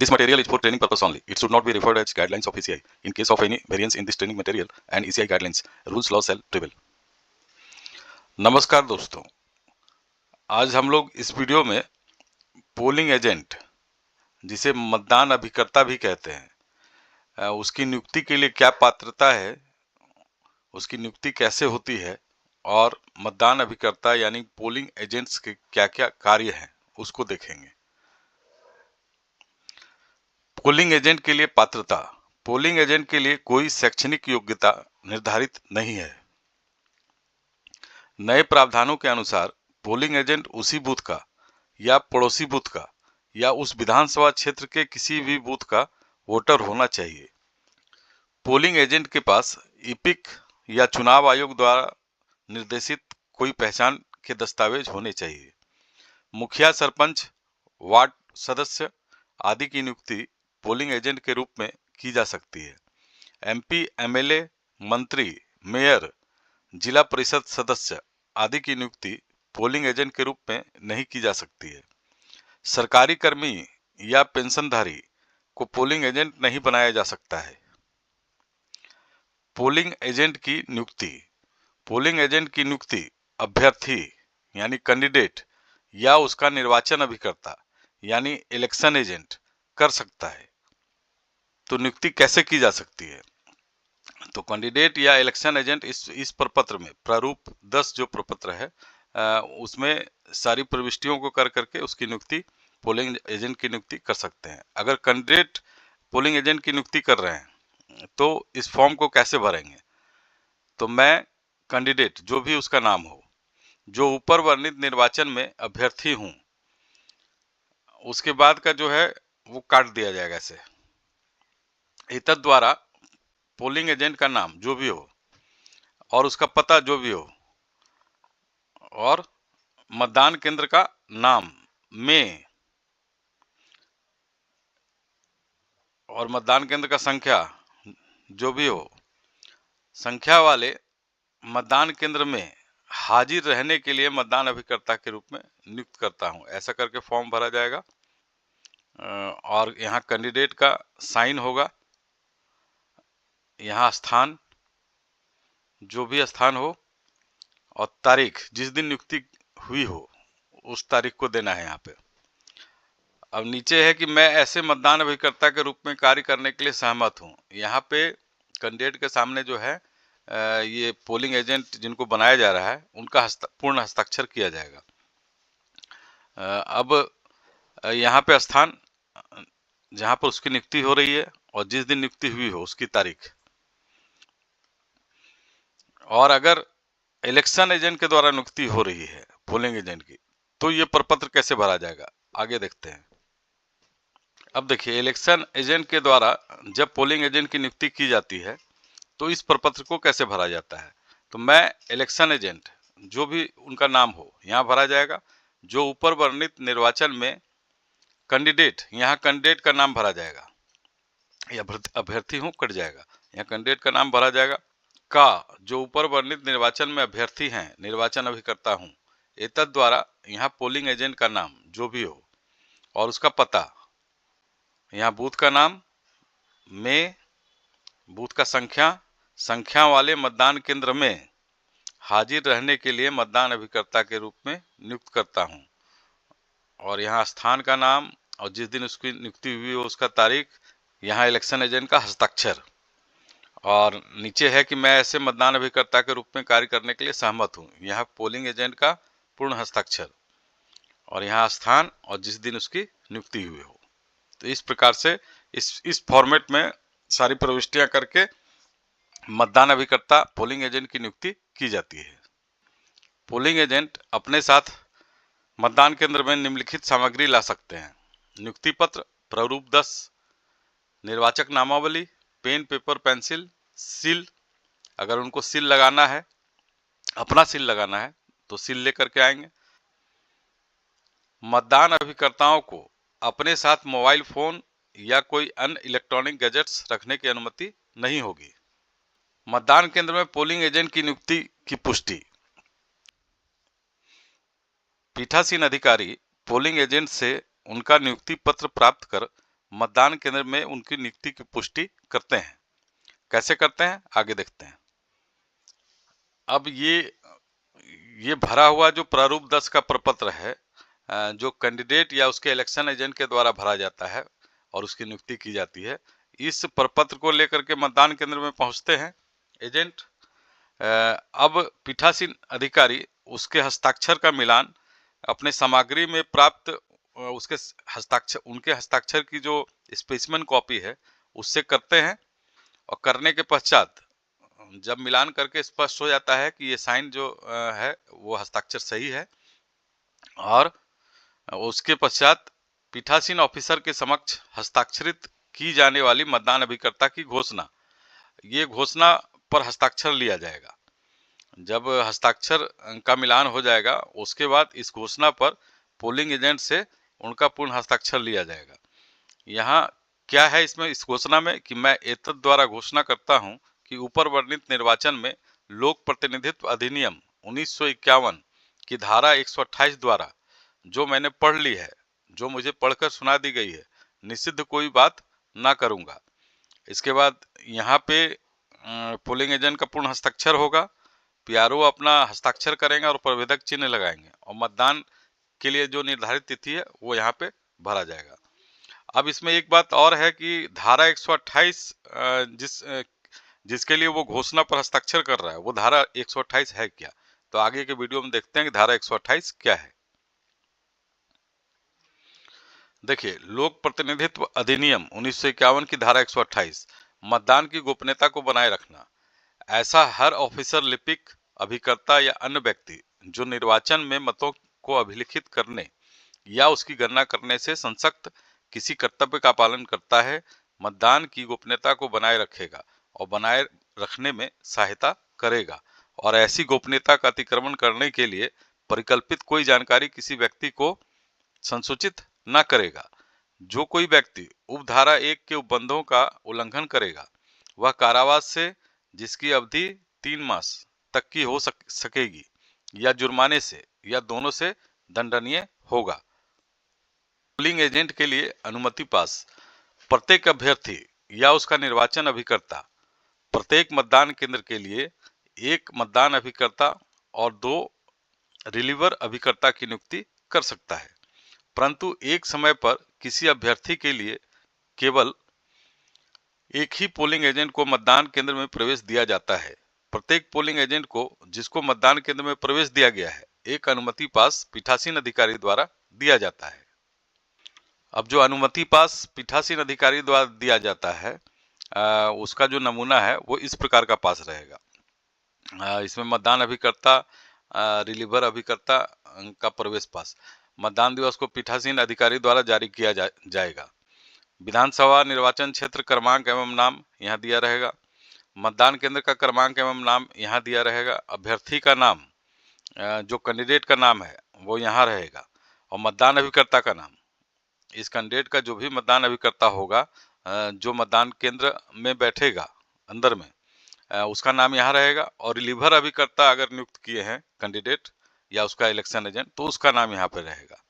This material is for training purpose only. It should not be referred as guidelines of ECI. In case of any variance in this training material and ECI guidelines, rules law shall prevail. नमस्कार दोस्तों, आज हम लोग इस video में polling agent, जिसे मतदान अभिकर्ता भी कहते हैं, उसकी नियुक्ति के लिए क्या पात्रता है, उसकी नियुक्ति कैसे होती है और मतदान अभिकर्ता यानी पोलिंग एजेंट्स के क्या क्या कार्य हैं उसको देखेंगे। पोलिंग एजेंट के लिए पात्रता। पोलिंग एजेंट के लिए कोई शैक्षणिक योग्यता निर्धारित नहीं है। नए प्रावधानों के अनुसार पोलिंग एजेंट उसी बूथ का या पड़ोसी बूथ का या उस विधानसभा क्षेत्र के किसी भी बूथ का वोटर होना चाहिए। पोलिंग एजेंट के पास ईपिक या चुनाव आयोग द्वारा निर्देशित कोई पहचान के दस्तावेज होने चाहिए। मुखिया, सरपंच, वार्ड सदस्य आदि की नियुक्ति पोलिंग एजेंट के रूप में की जा सकती है। एमपी, एमएलए, मंत्री, मेयर, जिला परिषद सदस्य आदि की नियुक्ति पोलिंग एजेंट के रूप में नहीं की जा सकती है। सरकारी कर्मी या पेंशनधारी को पोलिंग एजेंट नहीं बनाया जा सकता है। पोलिंग एजेंट की नियुक्ति। पोलिंग एजेंट की नियुक्ति अभ्यर्थी यानी कैंडिडेट या उसका निर्वाचन अभिकर्ता यानी इलेक्शन एजेंट कर सकता है। तो नियुक्ति कैसे की जा सकती है? तो कैंडिडेट या इलेक्शन एजेंट इस प्रपत्र में प्रारूप 10 जो प्रपत्र है उसमें सारी प्रविष्टियों को कर करके उसकी नियुक्ति पोलिंग एजेंट की नियुक्ति कर सकते हैं। अगर कैंडिडेट पोलिंग एजेंट की नियुक्ति कर रहे हैं तो इस फॉर्म को कैसे भरेंगे? तो मैं कैंडिडेट, जो भी उसका नाम हो, जो ऊपर वर्णित निर्वाचन में अभ्यर्थी हूं, उसके बाद का जो है वो काट दिया जाएगा ऐसे। एतद द्वारा पोलिंग एजेंट का नाम जो भी हो और उसका पता जो भी हो और मतदान केंद्र का नाम में और मतदान केंद्र का संख्या जो भी हो, संख्या वाले मतदान केंद्र में हाजिर रहने के लिए मतदान अभिकर्ता के रूप में नियुक्त करता हूं, ऐसा करके फॉर्म भरा जाएगा। और यहाँ कैंडिडेट का साइन होगा। यहाँ स्थान, जो भी स्थान हो, और तारीख जिस दिन नियुक्ति हुई हो उस तारीख को देना है यहाँ पे। अब नीचे है कि मैं ऐसे मतदान अभिकर्ता के रूप में कार्य करने के लिए सहमत हूँ। यहाँ पे कैंडिडेट के सामने जो है ये पोलिंग एजेंट जिनको बनाया जा रहा है उनका पूर्ण हस्ताक्षर किया जाएगा। अब यहाँ पे स्थान जहाँ पर उसकी नियुक्ति हो रही है और जिस दिन नियुक्ति हुई हो उसकी तारीख। और अगर इलेक्शन एजेंट के द्वारा नियुक्ति हो रही है पोलिंग एजेंट की, तो ये प्रपत्र कैसे भरा जाएगा, आगे देखते हैं। अब देखिए, इलेक्शन एजेंट के द्वारा जब पोलिंग एजेंट की नियुक्ति की जाती है तो इस प्रपत्र को कैसे भरा जाता है? तो मैं इलेक्शन एजेंट, जो भी उनका नाम हो, यहाँ भरा जाएगा। जो ऊपर वर्णित निर्वाचन में कैंडिडेट, यहाँ कैंडिडेट का नाम भरा जाएगा, या अभ्यर्थी हूँ कट जाएगा, यहाँ कैंडिडेट का नाम भरा जाएगा। का जो ऊपर वर्णित निर्वाचन में अभ्यर्थी हैं, निर्वाचन अभिकर्ता हूँ, एतद द्वारा यहाँ पोलिंग एजेंट का नाम जो भी हो और उसका पता, यहाँ बूथ का नाम में, बूथ का संख्या वाले मतदान केंद्र में हाजिर रहने के लिए मतदान अभिकर्ता के रूप में नियुक्त करता हूं। और यहाँ स्थान का नाम और जिस दिन उसकी नियुक्ति हुई हो उसका तारीख, यहाँ इलेक्शन एजेंट का हस्ताक्षर। और नीचे है कि मैं ऐसे मतदान अभिकर्ता के रूप में कार्य करने के लिए सहमत हूँ, यहाँ पोलिंग एजेंट का पूर्ण हस्ताक्षर और यहाँ स्थान और जिस दिन उसकी नियुक्ति हुई हो। तो इस प्रकार से इस फॉर्मेट में सारी प्रविष्टियां करके मतदान अभिकर्ता पोलिंग एजेंट की नियुक्ति की जाती है। पोलिंग एजेंट अपने साथ मतदान केंद्र में निम्नलिखित सामग्री ला सकते हैं: नियुक्ति पत्र, प्रारूप 10, निर्वाचक नामावली, पेन, पेपर, पेंसिल, सील, अगर उनको सील लगाना है, अपना सील लगाना है तो सील लेकर के आएंगे। मतदान अभिकर्ताओं को अपने साथ मोबाइल फोन या कोई अन्य इलेक्ट्रॉनिक गैजेट्स रखने की अनुमति नहीं होगी। मतदान केंद्र में पोलिंग एजेंट की नियुक्ति की पुष्टि। पीठासीन अधिकारी पोलिंग एजेंट से उनका नियुक्ति पत्र प्राप्त कर मतदान केंद्र में उनकी नियुक्ति की पुष्टि करते हैं। कैसे करते हैं आगे देखते हैं। अब ये भरा हुआ जो प्रारूप 10 का प्रपत्र है, जो कैंडिडेट या उसके इलेक्शन एजेंट के द्वारा भरा जाता है और उसकी नियुक्ति की जाती है, इस प्रपत्र को लेकर के मतदान केंद्र में पहुंचते हैं एजेंट। अब पीठासीन अधिकारी उसके हस्ताक्षर का मिलान अपने सामग्री में प्राप्त उनके हस्ताक्षर की जो स्पेसिमेन कॉपी है उससे करते हैं, और करने के पश्चात जब मिलान करके स्पष्ट हो जाता है कि ये साइन जो है वो हस्ताक्षर सही है, और उसके पश्चात पीठासीन ऑफिसर के समक्ष हस्ताक्षरित की जाने वाली मतदान अभिकर्ता की घोषणा, ये घोषणा पर हस्ताक्षर लिया जाएगा। जब हस्ताक्षर का मिलान हो जाएगा उसके बाद इस घोषणा पर पोलिंग एजेंट से उनका पूर्ण हस्ताक्षर लिया जाएगा। यहाँ क्या है इसमें, इस घोषणा में कि मैं एतद द्वारा घोषणा करता हूं कि ऊपर वर्णित निर्वाचन में लोक प्रतिनिधित्व अधिनियम 1951 की धारा 128 द्वारा जो मैंने पढ़ ली है, जो मुझे पढ़कर सुना दी गई है, निषिद्ध कोई बात ना करूंगा। इसके बाद यहाँ पे पोलिंग एजेंट का पूर्ण हस्ताक्षर होगा, पीआरओ अपना हस्ताक्षर करेंगे और प्रवेदक चिन्ह लगाएंगे, और मतदान के लिए जो निर्धारित तिथि है वो यहाँ पे भरा जाएगा। अब इसमें एक बात और है कि धारा 128 जिसके लिए वो घोषणा पर हस्ताक्षर कर रहा है, वो धारा 128 है क्या, तो आगे के वीडियो में देखते हैं कि धारा 128 क्या है। देखिए, लोक प्रतिनिधित्व अधिनियम 1951 की धारा 128 मतदान की गोपनीयता को बनाए रखना। ऐसा हर ऑफिसर, लिपिक, अभिकर्ता या अन्य व्यक्ति जो निर्वाचन में मतों को अभिलिखित करने या उसकी गणना करने से संसक्त किसी कर्तव्य का पालन करता है, मतदान की गोपनीयता को बनाए रखेगा और बनाए रखने में सहायता करेगा, और ऐसी गोपनीयता का अतिक्रमण करने के लिए परिकल्पित कोई जानकारी किसी व्यक्ति को संसूचित न करेगा। जो कोई व्यक्ति उपधारा 1 के उपबंधों का उल्लंघन करेगा वह कारावास से, जिसकी अवधि 3 मास तक की हो सकेगी, या जुर्माने से या दोनों से दंडनीय होगा। पोलिंग एजेंट के लिए अनुमति पास। प्रत्येक अभ्यर्थी या उसका निर्वाचन अभिकर्ता प्रत्येक मतदान केंद्र के लिए एक मतदान अभिकर्ता और 2 रिलीवर अभिकर्ता की नियुक्ति कर सकता है, परंतु एक समय पर किसी अभ्यर्थी के लिए केवल एक ही पोलिंग एजेंट को मतदान केंद्र में प्रवेश दिया जाता है। प्रत्येक पोलिंग एजेंट को जिसको मतदान केंद्र में प्रवेश दिया गया है, एक अनुमति पास पीठासीन अधिकारी द्वारा दिया जाता है। अब जो अनुमति पास पीठासीन अधिकारी द्वारा दिया जाता है, उसका जो नमूना है वो इस प्रकार का पास रहेगा। इसमें मतदान अभिकर्ता, रिलीवर अभिकर्ता का प्रवेश पास मतदान दिवस को पीठासीन अधिकारी द्वारा जारी किया जाएगा। विधानसभा निर्वाचन क्षेत्र क्रमांक एवं नाम यहाँ दिया रहेगा। मतदान केंद्र का क्रमांक एवं नाम यहाँ दिया रहेगा। अभ्यर्थी का नाम, जो कैंडिडेट का नाम है वो यहाँ रहेगा, और मतदान अभिकर्ता का नाम, इस कैंडिडेट का जो भी मतदान अभिकर्ता होगा, जो मतदान केंद्र में बैठेगा अंदर में, उसका नाम यहाँ रहेगा। और रिलीवर अभिकर्ता अगर नियुक्त किए हैं कैंडिडेट या उसका इलेक्शन एजेंट, तो उसका नाम यहाँ पे रहेगा।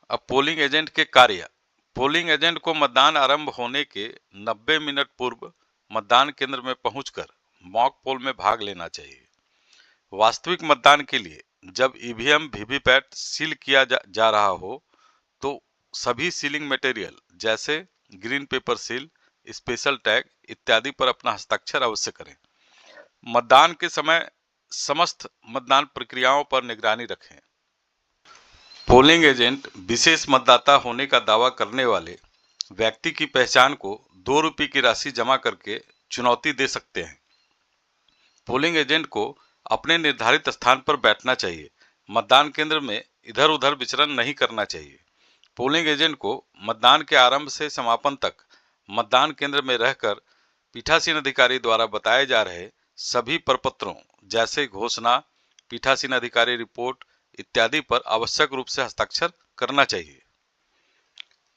अब पोलिंग एजेंट के कार्य। पोलिंग एजेंट को मतदान आरंभ होने के 90 मिनट पूर्व मतदान केंद्र में पहुंचकर मॉक पोल में भाग लेना चाहिए। वास्तविक मतदान के लिए जब ईवीएम, वीवीपैट सील किया जा रहा हो तो सभी सीलिंग मटेरियल जैसे green pepper seal, special tag इत्यादि पर अपना हस्ताक्षर अवश्य करें। मतदान के समय समस्त मतदान प्रक्रियाओं पर निगरानी रखें। पोलिंग एजेंट विशेष मतदाता होने का दावा करने वाले व्यक्ति की पहचान को 2 रुपये की राशि जमा करके चुनौती दे सकते हैं। पोलिंग एजेंट को अपने निर्धारित स्थान पर बैठना चाहिए। मतदान केंद्र में इधर उधर विचरण नहीं करना चाहिए। पोलिंग एजेंट को मतदान के आरंभ से समापन तक मतदान केंद्र में रहकर पीठासीन अधिकारी द्वारा बताए जा रहे सभी प्रपत्रों जैसे घोषणा, पीठासीन अधिकारी रिपोर्ट इत्यादि पर आवश्यक रूप से हस्ताक्षर करना चाहिए।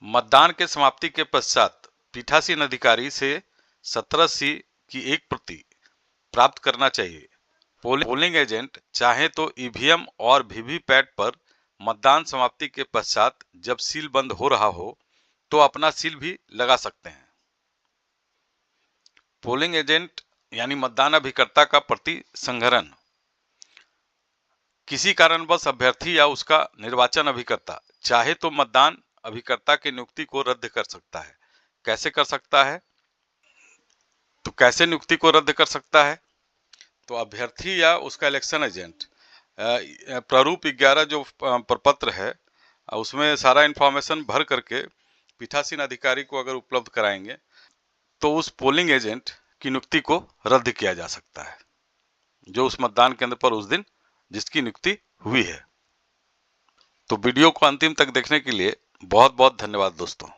मतदान के समाप्ति के पश्चात पीठासीन अधिकारी से 17C की एक प्रति प्राप्त करना चाहिए। पोलिंग एजेंट चाहे तो ईवीएम और वीवीपैट पर मतदान समाप्ति के पश्चात जब सील बंद हो रहा हो तो अपना सील भी लगा सकते हैं। पोलिंग एजेंट यानी मतदान अभिकर्ता का प्रति संग्रहण। किसी कारणवश अभ्यर्थी या उसका निर्वाचन अभिकर्ता चाहे तो मतदान अभिकर्ता की नियुक्ति को रद्द कर सकता है। कैसे कर सकता है? तो कैसे नियुक्ति को रद्द कर सकता है? तो अभ्यर्थी या उसका इलेक्शन एजेंट प्रारूप 11 जो प्रपत्र है उसमें सारा इंफॉर्मेशन भर करके पीठासीन अधिकारी को अगर उपलब्ध कराएंगे तो उस पोलिंग एजेंट की नियुक्ति को रद्द किया जा सकता है, जो उस मतदान केंद्र पर उस दिन जिसकी नियुक्ति हुई है। तो वीडियो को अंतिम तक देखने के लिए बहुत बहुत धन्यवाद दोस्तों।